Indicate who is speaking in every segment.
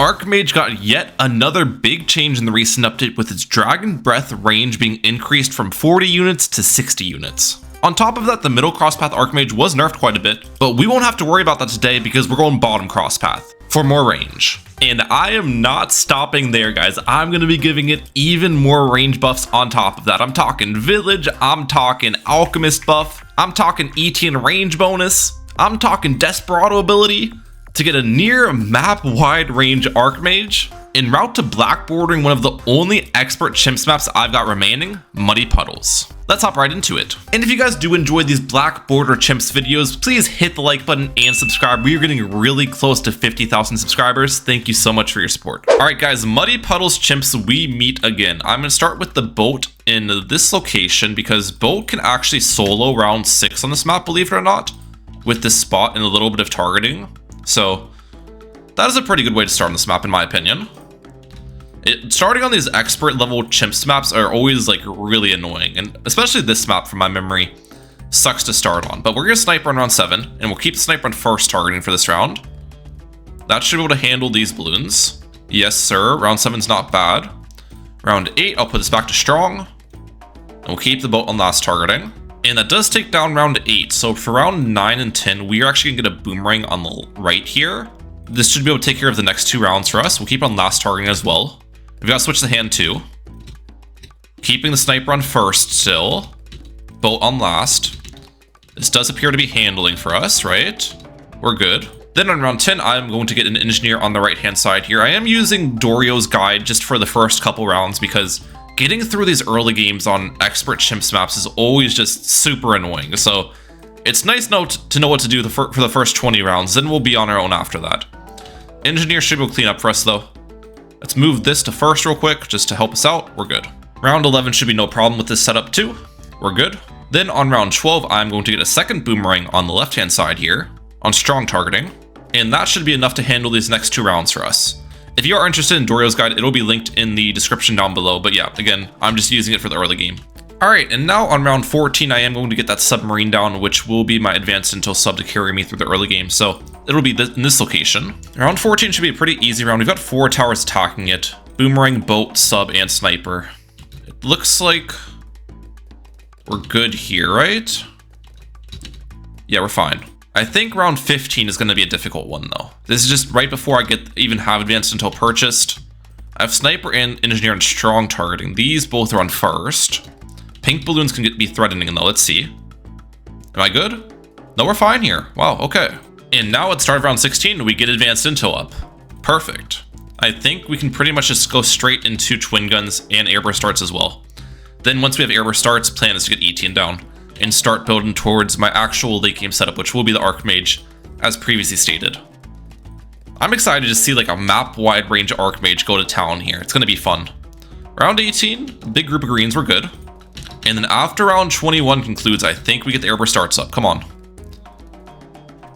Speaker 1: Archmage got yet another big change in the recent update, with its Dragon Breath range being increased from 40 units to 60 units. On top of that, the middle crosspath Archmage was nerfed quite a bit, but we won't have to worry about that today because we're going bottom crosspath for more range. And I am not stopping there, guys. I'm going to be giving it even more range buffs on top of that. I'm talking Village, I'm talking Alchemist buff, I'm talking ETN range bonus, I'm talking Desperado ability, to get a near map-wide range Archmage en route to black bordering one of the only expert chimps maps I've got remaining, Muddy Puddles. Let's hop right into it. And if you guys do enjoy these black border chimps videos, please hit the like button and subscribe. We are getting really close to 50,000 subscribers. Thank you so much for your support. All right, guys, Muddy Puddles chimps, we meet again. I'm gonna start with the boat in this location because boat can actually solo round 6 on this map, believe it or not, with this spot and a little bit of targeting. So that is a pretty good way to start on this map, in my opinion. Starting on these expert level chimps maps are always like really annoying, and especially this map from my memory sucks to start on. But we're gonna sniper on round 7, and we'll keep the sniper on first targeting for this round. That should be able to handle these balloons. Yes, sir. Round 7's not bad. Round 8, I'll put this back to strong, and we'll keep the boat on last targeting. And that does take down round 8. So for round 9 and 10, we are actually gonna get a boomerang on the right here. This should be able to take care of the next 2 rounds for us. We'll keep on last targeting as well. We've got to switch the hand too. Keeping the sniper on first still. Boat on last. This does appear to be handling for us, right? We're good. Then on round 10, I'm going to get an engineer on the right-hand side here. I am using Doreo's guide just for the first couple rounds because getting through these early games on expert chimps maps is always just super annoying. So it's nice to know what to do for the first 20 rounds. Then we'll be on our own after that. Engineer should go clean up for us though. Let's move this to first real quick just to help us out. We're good. Round 11 should be no problem with this setup too. We're good. Then on round 12, I'm going to get a second boomerang on the left-hand side here on strong targeting. And that should be enough to handle these next 2 rounds for us. If you are interested in Doreo's guide, it'll be linked in the description down below. But yeah, again, I'm just using it for the early game. All right, and now on round 14, I am going to get that submarine down, which will be my advanced intel sub to carry me through the early game. So it'll be in this location. Round 14 should be a pretty easy round. We've got 4 towers attacking it. Boomerang, boat, sub, and sniper. It looks like we're good here, right? Yeah, we're fine. I think round 15 is going to be a difficult one, though. This is just right before I even have advanced intel purchased. I have sniper and engineer and strong targeting. These both are on first. Pink balloons can be threatening, though. Let's see. Am I good? No, we're fine here. Wow, okay. And now at start of round 16, we get advanced intel up. Perfect. I think we can pretty much just go straight into twin guns and airburst starts as well. Then once we have airburst starts, plan is to get ETN down and start building towards my actual late game setup, which will be the Archmage, as previously stated. I'm excited to see like a map-wide range Archmage go to town here. It's going to be fun. Round 18, big group of greens, we're good. And then after round 21 concludes, I think we get the airburst starts up. Come on.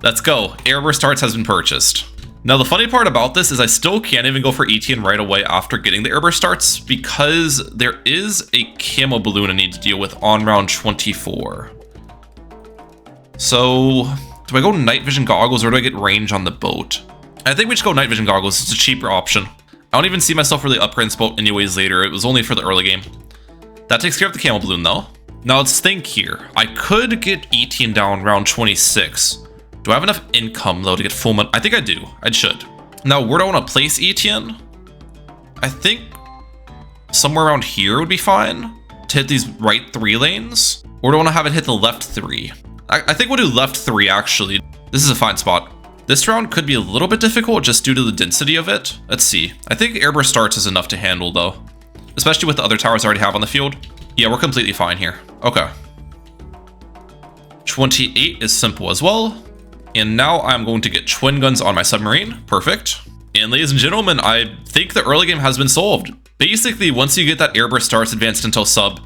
Speaker 1: Let's go. Airburst starts has been purchased. Now, the funny part about this is I still can't even go for ETN right away after getting the airburst starts because there is a camo balloon I need to deal with on round 24. So, do I go night vision goggles or do I get range on the boat? I think we just go night vision goggles. It's a cheaper option. I don't even see myself really upgrading this boat anyways later. It was only for the early game. That takes care of the camo balloon though. Now let's think here. I could get ETN down round 26. Do I have enough income though to get full money? I think I do. I should. Now where do I want to place ETN? I think somewhere around here would be fine to hit these right 3 lanes. Or do I want to have it hit the left 3? I think we'll do left 3 actually. This is a fine spot. This round could be a little bit difficult just due to the density of it. Let's see. I think airburst starts is enough to handle though. Especially with the other towers I already have on the field. Yeah, we're completely fine here. Okay. 28 is simple as well. And now I'm going to get twin guns on my submarine. Perfect. And ladies and gentlemen, I think the early game has been solved. Basically, once you get that airburst starts advanced intel sub,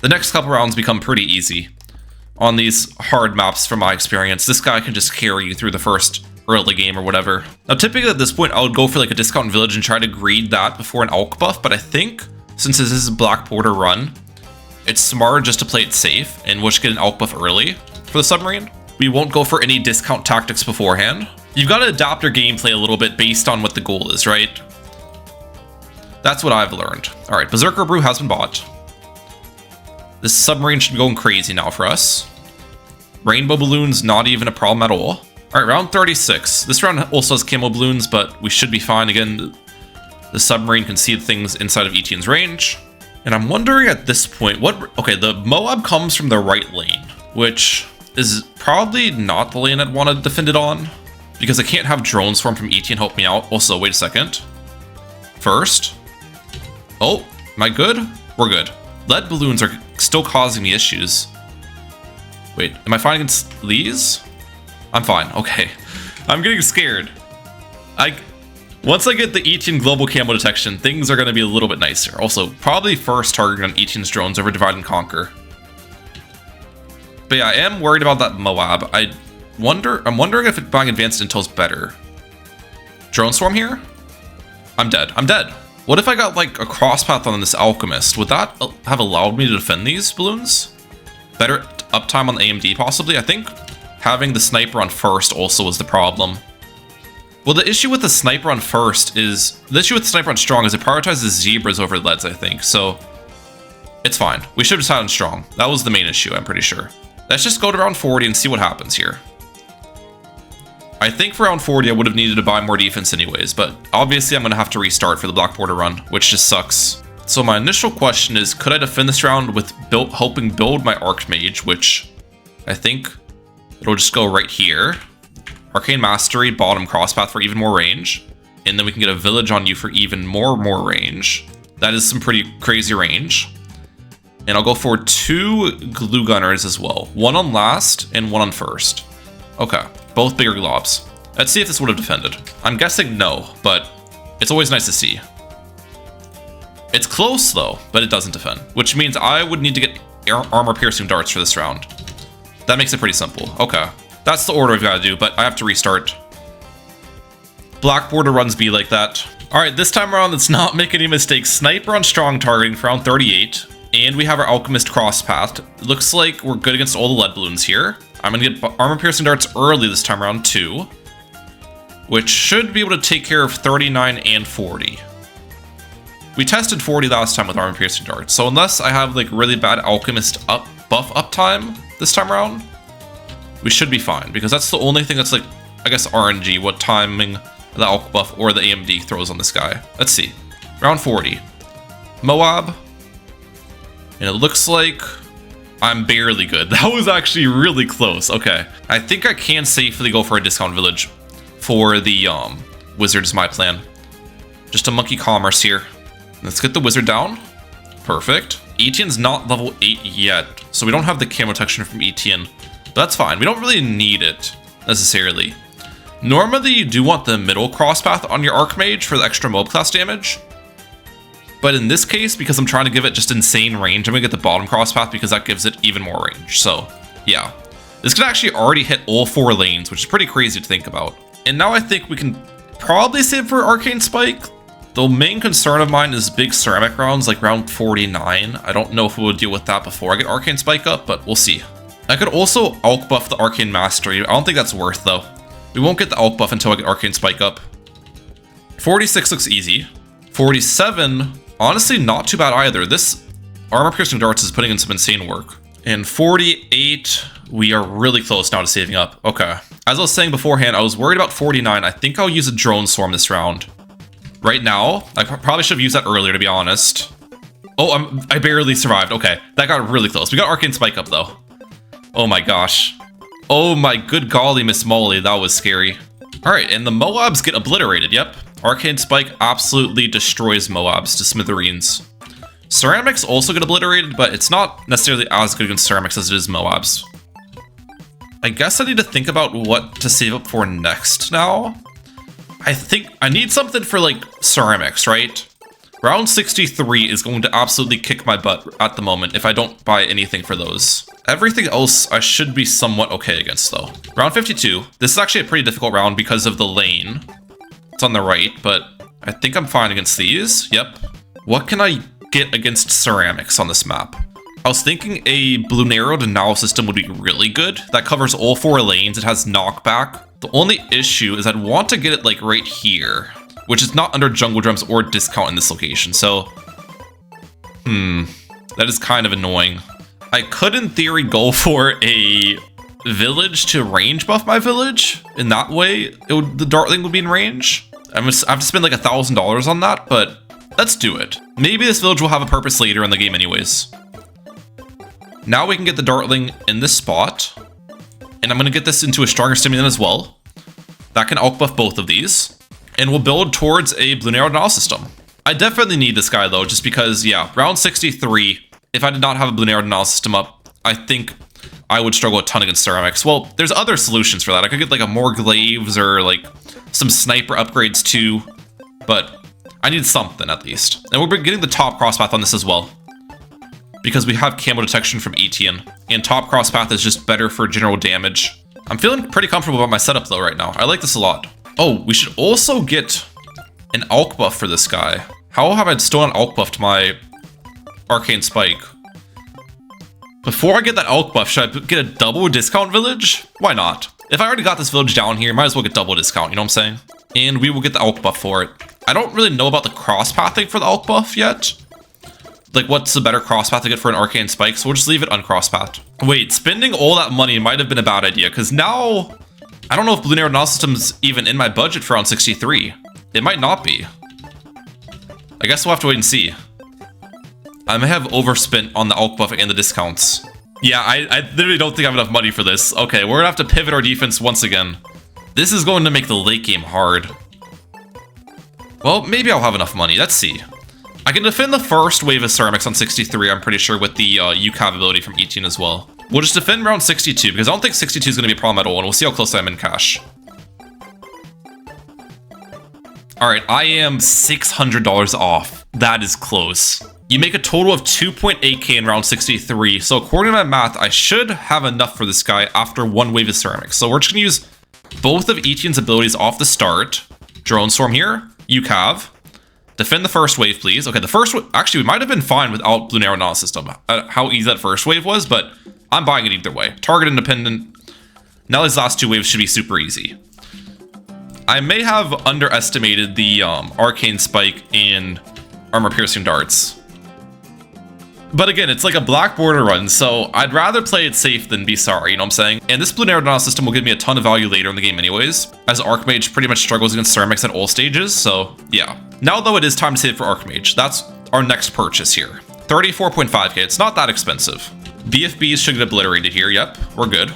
Speaker 1: the next couple rounds become pretty easy. On these hard maps from my experience, this guy can just carry you through the first early game or whatever. Now, typically at this point, I would go for like a discount village and try to greed that before an alch buff, but I think since this is a black border run, it's smarter just to play it safe and we'll just get an alch buff early for the submarine. We won't go for any discount tactics beforehand. You've got to adapt your gameplay a little bit based on what the goal is, right? That's what I've learned. All right, Berserker Brew has been bought. This submarine should be going crazy now for us. Rainbow balloons, not even a problem at all. All right, round 36. This round also has camo balloons, but we should be fine. Again, the submarine can see things inside of Etienne's range. And I'm wondering at this point, okay, the Moab comes from the right lane, which is probably not the lane I'd want to defend it on, because I can't have drone swarm from Etienne help me out. Also, wait a second. First. Oh, am I good? We're good. Lead balloons are still causing me issues. Wait, am I fine against these? I'm fine, okay. I'm getting scared. Once I get the Etienne global camo detection, things are going to be a little bit nicer. Also, probably first targeting on Etienne's drones over Divide and Conquer. But yeah, I am worried about that Moab. I'm wondering if buying Advanced Intel is better. Drone Swarm here? I'm dead. I'm dead. What if I got like a crosspath on this Alchemist? Would that have allowed me to defend these balloons? Better uptime on the AMD possibly? I think having the sniper on first also was the problem. Well, the issue with the sniper on first is... The issue with the sniper on strong is it prioritizes zebras over leads, I think, so... It's fine. We should have just had on strong. That was the main issue, I'm pretty sure. Let's just go to round 40 and see what happens here. I think for round 40 I would have needed to buy more defense anyways, but obviously I'm going to have to restart for the Black Border run, which just sucks. So my initial question is, could I defend this round with helping build my Archmage, which I think it'll just go right here. Arcane Mastery, bottom crosspath for even more range. And then we can get a village on you for even more range. That is some pretty crazy range. And I'll go for 2 glue gunners as well. One on last and one on first. Okay, both bigger globs. Let's see if this would have defended. I'm guessing no, but it's always nice to see. It's close though, but it doesn't defend, which means I would need to get armor-piercing darts for this round. That makes it pretty simple. Okay. That's the order I've got to do, but I have to restart. Black Border runs be like that. Alright, this time around, let's not make any mistakes. Sniper on strong targeting for round 38. And we have our Alchemist crosspath. Looks like we're good against all the lead balloons here. I'm going to get armor-piercing darts early this time around too, which should be able to take care of 39 and 40. We tested 40 last time with armor-piercing darts, so unless I have like really bad Alchemist buff uptime this time around, we should be fine, because that's the only thing that's like, I guess, RNG, what timing the Alch buff or the AMD throws on this guy. Let's see. Round 40. Moab. And it looks like I'm barely good. That was actually really close. Okay. I think I can safely go for a discount village for the wizard is my plan. Just a monkey commerce here. Let's get the wizard down. Perfect. Etienne's not level 8 yet, so we don't have the camo detection from Etienne. But that's fine. We don't really need it necessarily. Normally, you do want the middle crosspath on your Archmage for the extra mob class damage. But in this case, because I'm trying to give it just insane range, I'm going to get the bottom crosspath because that gives it even more range. So, yeah. This can actually already hit all 4 lanes, which is pretty crazy to think about. And now I think we can probably save for Arcane Spike. The main concern of mine is big ceramic rounds, like round 49. I don't know if we would deal with that before I get Arcane Spike up, but we'll see. I could also Alch buff the Arcane Mastery. I don't think that's worth, though. We won't get the Alch buff until I get Arcane Spike up. 46 looks easy. 47, honestly, not too bad either. This armor-piercing darts is putting in some insane work. And 48, we are really close now to saving up. Okay. As I was saying beforehand, I was worried about 49. I think I'll use a drone swarm this round. Right now, I probably should have used that earlier, to be honest. Oh, I barely survived. Okay, that got really close. We got Arcane Spike up, though. Oh my gosh. Oh my good golly, Miss Molly, that was scary. Alright, and the Moabs get obliterated, yep. Arcane Spike absolutely destroys Moabs to smithereens. Ceramics also get obliterated, but it's not necessarily as good against Ceramics as it is Moabs. I guess I need to think about what to save up for next now. I think I need something for, like, Ceramics, right? Round 63 is going to absolutely kick my butt at the moment if I don't buy anything for those. Everything else I should be somewhat okay against, though. Round 52. This is actually a pretty difficult round because of the lane. It's on the right, but I think I'm fine against these. Yep. What can I get against Ceramics on this map? I was thinking a Bloonero denial system would be really good. That covers all 4 lanes. It has knockback The only issue is I'd want to get it like right here, which is not under jungle drums or discount in this location. So, that is kind of annoying. I could, in theory, go for a village to range buff my village. In that way, the Dartling would be in range. I have to spend like $1,000 on that, but let's do it. Maybe this village will have a purpose later in the game anyways. Now we can get the Dartling in this spot. And I'm going to get this into a stronger stimulant as well. That can alch buff both of these. And we'll build towards a Bloons TD system. I definitely need this guy though, just because, yeah, round 63, if I did not have a Bloons TD system up, I think I would struggle a ton against ceramics. Well, there's other solutions for that. I could get like a more glaives or like some sniper upgrades too, but I need something at least. And we're getting the top crosspath on this as well, because we have camo detection from Etienne, and top crosspath is just better for general damage. I'm feeling pretty comfortable about my setup though right now. I like this a lot. Oh, we should also get an alch buff for this guy. How have I still an alch buff to my arcane spike? Before I get that alch buff, should I get a double discount village? Why not? If I already got this village down here, might as well get double discount, you know what I'm saying? And we will get the alch buff for it. I don't really know about the cross pathing for the alch buff yet. Like, what's the better cross path to get for an arcane spike? So we'll just leave it uncross pathed. Wait, spending all that money might have been a bad idea, because now I don't know if Bloons TD system's even in my budget for round 63. It might not be. I guess we'll have to wait and see. I may have overspent on the alch buff and the discounts. Yeah, I literally don't think I have enough money for this. Okay, we're gonna have to pivot our defense once again. This is going to make the late game hard. Well, maybe I'll have enough money. Let's see. I can defend the first wave of ceramics on 63, I'm pretty sure, with the UCAV ability from Etienne as well. We'll just defend round 62, because I don't think 62 is going to be a problem at all, and we'll see how close I am in cash. Alright, I am $600 off. That is close. You make a total of 2.8k in round 63, so according to my math, I should have enough for this guy after one wave of ceramics. So we're just going to use both of Etienne's abilities off the start. Drone Storm here, UCAV. Defend the first wave, please. Okay, the first wave, actually, we might have been fine without Bloons TD system. How easy that first wave was, but I'm buying it either way. Target independent. Now these last two waves should be super easy. I may have underestimated the arcane spike in armor piercing darts. But again, it's like a black border run, so I'd rather play it safe than be sorry, you know what I'm saying? And this Bloons TD system will give me a ton of value later in the game anyways, as Archmage pretty much struggles against ceramics at all stages, so yeah. Now though, it is time to save for Archmage. That's our next purchase here. 34.5k, it's not that expensive. BFBs should get obliterated here, yep, we're good.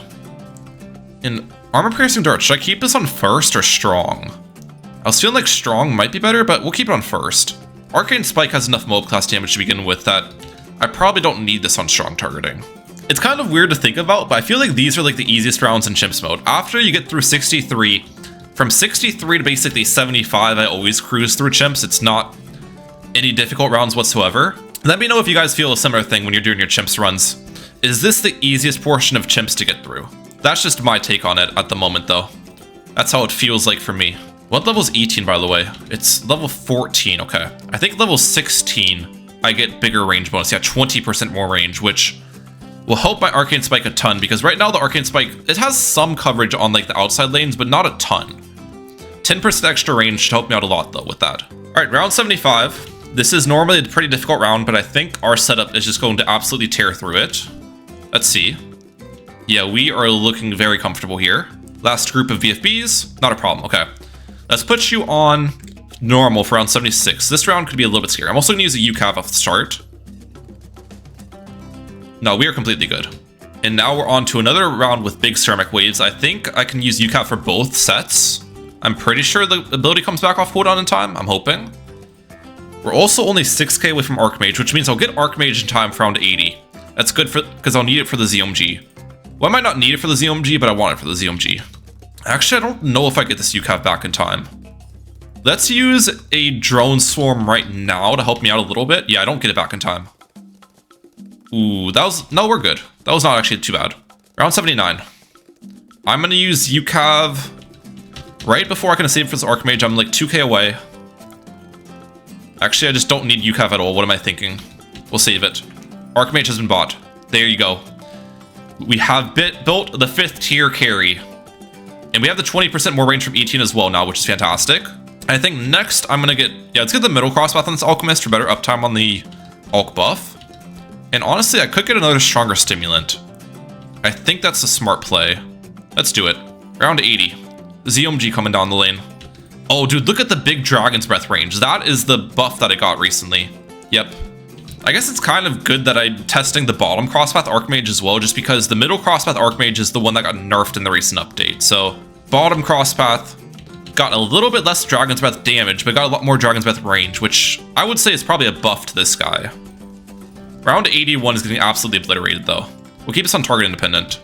Speaker 1: And armor piercing darts, should I keep this on first or strong? I was feeling like strong might be better, but we'll keep it on first. Arcane Spike has enough mob class damage to begin with that I probably don't need this on strong targeting. It's kind of weird to think about, but I feel like these are like the easiest rounds in Chimps mode. After you get through 63, from 63 to basically 75, I always cruise through Chimps. It's not any difficult rounds whatsoever. Let me know if you guys feel a similar thing when you're doing your Chimps runs. Is this the easiest portion of Chimps to get through? That's just my take on it at the moment though. That's how it feels like for me. What level is Etienne, by the way? It's level 14, okay. I think level 16, I get bigger range bonus. Yeah, 20% more range, which will help my Arcane Spike a ton, because right now the Arcane Spike, it has some coverage on like the outside lanes, but not a ton. 10% extra range should help me out a lot though with that. All right, round 75. This is normally a pretty difficult round, but I think our setup is just going to absolutely tear through it. Let's see. Yeah, we are looking very comfortable here. Last group of VFBs, not a problem, okay. Let's put you on normal for round 76. This round could be a little bit scary. I'm also gonna use a UCAV off the start. No, we are completely good. And now we're on to another round with big ceramic waves. I think I can use UCAV for both sets. I'm pretty sure the ability comes back off cooldown in time, I'm hoping. We're also only 6k away from Archmage, which means I'll get Archmage in time for round 80. That's good because I'll need it for the ZOMG. Well, I might not need it for the ZOMG, but I want it for the ZOMG. Actually, I don't know if I get this UCAV back in time. Let's use a drone swarm right now to help me out a little bit. Yeah, I don't get it back in time. Ooh, no, we're good. That was not actually too bad. Round 79. I'm gonna use UCAV right before I can save for this Archmage. I'm like 2k away. Actually, I just don't need UCAV at all. What am I thinking? We'll save it. Archmage has been bought. There you go. We have built the 5th tier carry. And we have the 20% more range from Etienne as well now, which is fantastic. I think next I'm gonna get, yeah, let's get the middle crosspath on this Alchemist for better uptime on the Alch buff. And honestly, I could get another stronger stimulant. I think that's a smart play. Let's do it. Round 80. ZOMG coming down the lane. Oh, dude, look at the big Dragon's Breath range. That is the buff that I got recently. Yep. I guess it's kind of good that I'm testing the bottom crosspath Archmage as well, just because the middle crosspath Archmage is the one that got nerfed in the recent update. So, bottom crosspath got a little bit less Dragon's Breath damage, but got a lot more Dragon's Breath range, which I would say is probably a buff to this guy. Round 81 is getting absolutely obliterated, though. We'll keep this on target independent.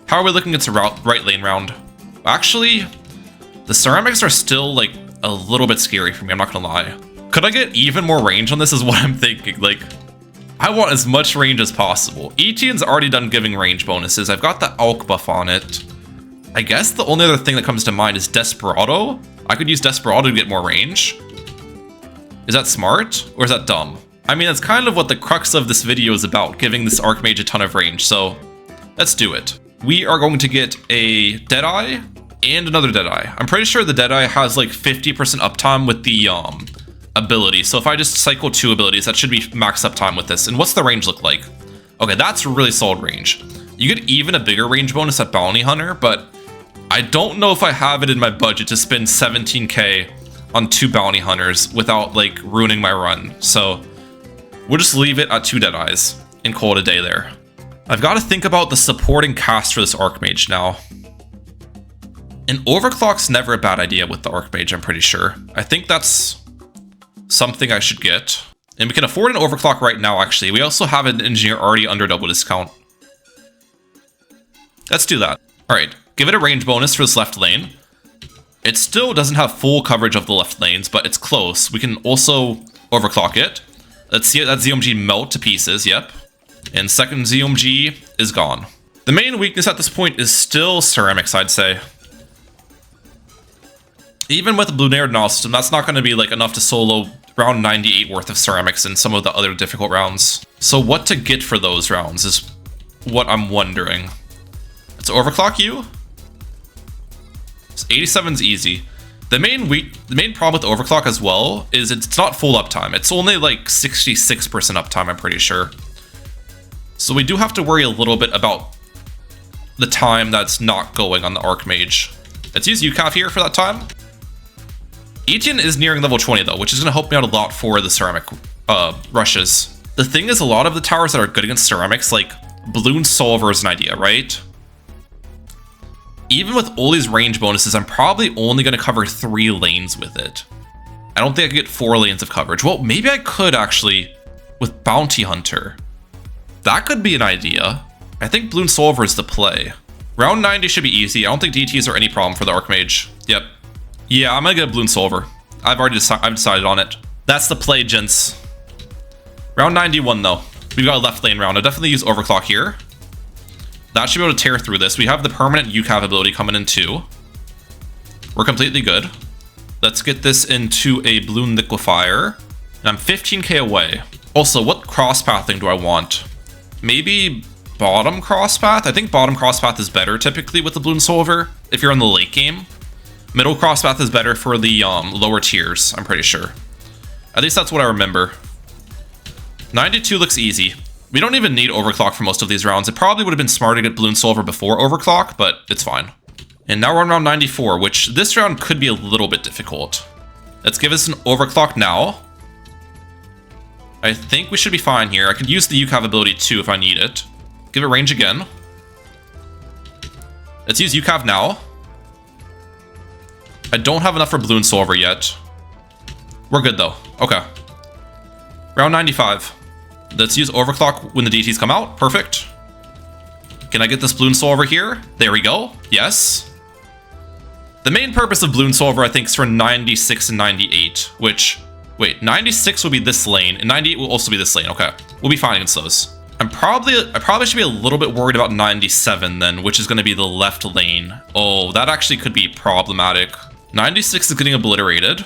Speaker 1: How are we looking against a right lane round? Actually, the ceramics are still, like, a little bit scary for me, I'm not gonna lie. Could I get even more range on this is what I'm thinking. Like, I want as much range as possible. Etienne's already done giving range bonuses. I've got the Alch buff on it. I guess the only other thing that comes to mind is Desperado. I could use Desperado to get more range. Is that smart, or is that dumb? I mean, that's kind of what the crux of this video is about, giving this Archmage a ton of range, so let's do it. We are going to get a Deadeye and another Deadeye. I'm pretty sure the Deadeye has like 50% uptime with the ability, so if I just cycle 2 abilities, that should be max uptime with this. And what's the range look like? Okay, that's really solid range. You get even a bigger range bonus at Bounty Hunter, but I don't know if I have it in my budget to spend 17k on 2 Bounty Hunters without like ruining my run, so we'll just leave it at 2 Deadeyes and call it a day there. I've got to think about the supporting cast for this Archmage now. An Overclock's never a bad idea with the Archmage, I'm pretty sure. I think that's something I should get. And we can afford an Overclock right now, actually. We also have an Engineer already under double discount. Let's do that. Alright, give it a range bonus for this left lane. It still doesn't have full coverage of the left lanes, but it's close. We can also Overclock it. Let's see that ZOMG melt to pieces, yep. And second ZOMG is gone. The main weakness at this point is still ceramics, I'd say. Even with the Bloons TD system, that's not going to be like enough to solo round 98 worth of ceramics in some of the other difficult rounds. So what to get for those rounds is what I'm wondering. Let's overclock you. 87's easy. The main problem with overclock as well is it's not full uptime. It's only like 66% uptime, I'm pretty sure. So we do have to worry a little bit about the time that's not going on the Archmage. Let's use UCAV here for that time. Etienne is nearing level 20 though, which is going to help me out a lot for the ceramic rushes. The thing is, a lot of the towers that are good against ceramics, like Bloons Solver is an idea, right? Even with all these range bonuses, I'm probably only going to cover 3 lanes with it. I don't think I could get 4 lanes of coverage. Well, maybe I could actually with Bounty Hunter. That could be an idea. I think Bloons Solver is the play. Round 90 should be easy. I don't think DTs are any problem for the Archmage. Yep. Yeah, I'm going to get a Bloons Solver. I've decided on it. That's the play, gents. Round 91 though. We've got a left lane round. I'll definitely use Overclock here. That should be able to tear through this. We have the permanent UCAV ability coming in too. We're completely good. Let's get this into a Bloon Liquefier. And I'm 15k away. Also, what cross pathing do I want? Maybe bottom cross path? I think bottom cross path is better typically with the Bloons Solver if you're in the late game. Middle cross path is better for the lower tiers, I'm pretty sure. At least that's what I remember. 92 looks easy. We don't even need Overclock for most of these rounds. It probably would have been smarter to get Bloons Solver before Overclock, but it's fine. And now we're on round 94, which this round could be a little bit difficult. Let's give us an Overclock now. I think we should be fine here. I could use the UCAV ability too if I need it. Give it range again. Let's use UCAV now. I don't have enough for Bloons Solver yet. We're good though. Okay. Round 95. Let's use Overclock when the DTs come out. Perfect. Can I get this Bloons Solver here? There we go. Yes. The main purpose of Bloons Solver, I think, is for 96 and 98, which... Wait, 96 will be this lane, and 98 will also be this lane. Okay, we'll be fine against those. I probably should be a little bit worried about 97 then, which is going to be the left lane. Oh, that actually could be problematic. 96 is getting obliterated.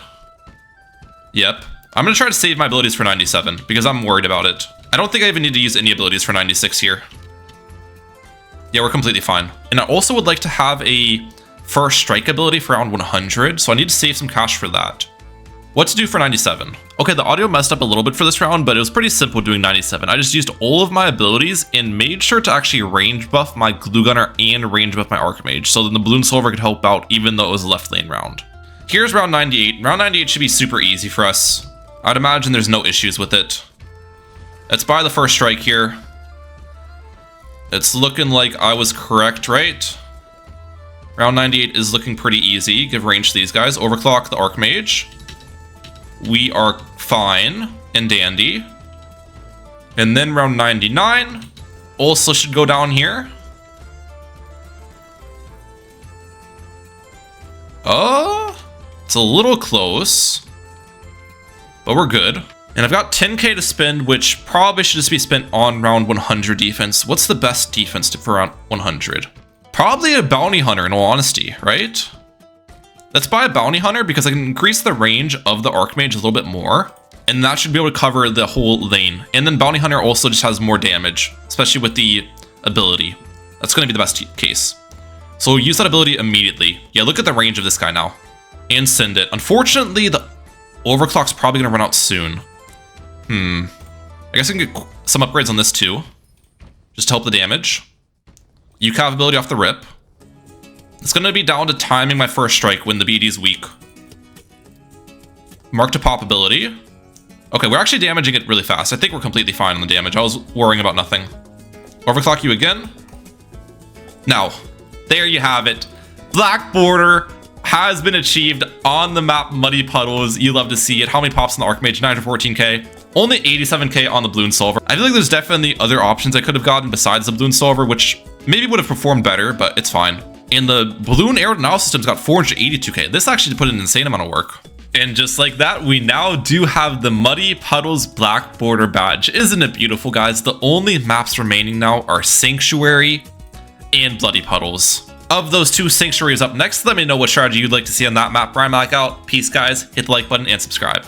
Speaker 1: Yep. I'm going to try to save my abilities for 97, because I'm worried about it. I don't think I even need to use any abilities for 96 here. Yeah, we're completely fine. And I also would like to have a first strike ability for round 100, so I need to save some cash for that. What to do for 97? Okay, the audio messed up a little bit for this round, but it was pretty simple doing 97. I just used all of my abilities and made sure to actually range buff my glue gunner and range buff my Archmage, so then the Bloons Solver could help out even though it was a left lane round. Here's round 98. Round 98 should be super easy for us. I'd imagine there's no issues with it. Let's buy the first strike here. It's looking like I was correct, right? Round 98 is looking pretty easy. Give range to these guys. Overclock the Archmage. We are fine and dandy. And then round 99 also should go down here. It's a little close, but we're good. And I've got 10k to spend, which probably should just be spent on round 100 defense. What's the best defense for round 100? Probably a Bounty Hunter, in all honesty, right? Let's buy a Bounty Hunter because I can increase the range of the Archmage a little bit more, and that should be able to cover the whole lane. And then Bounty Hunter also just has more damage, especially with the ability. That's going to be the best case. So we'll use that ability immediately. Yeah, look at the range of this guy now. And send it. Unfortunately, the overclock's probably going to run out soon. I guess I can get some upgrades on this too, just to help the damage. UCAV ability off the rip. It's going to be down to timing my first strike when the BD is weak. Mark to pop ability. Okay, we're actually damaging it really fast. I think we're completely fine on the damage. I was worrying about nothing. Overclock you again. Now, there you have it. Black border has been achieved on the map Muddy Puddles. You love to see it. How many pops on the Archmage? 914k. Only 87k on the Bloons Solver. I feel like there's definitely other options I could have gotten besides the Bloons Solver, which maybe would have performed better, but it's fine. And the Balloon Aerodynamic System's got 482k. This actually put an insane amount of work. And just like that, we now do have the Muddy Puddles Black Border badge. Isn't it beautiful, guys? The only maps remaining now are Sanctuary and Bloody Puddles. Of those two, Sanctuary is up next. Let me know what strategy you'd like to see on that map. Brian Mac out. Peace, guys. Hit the like button and subscribe.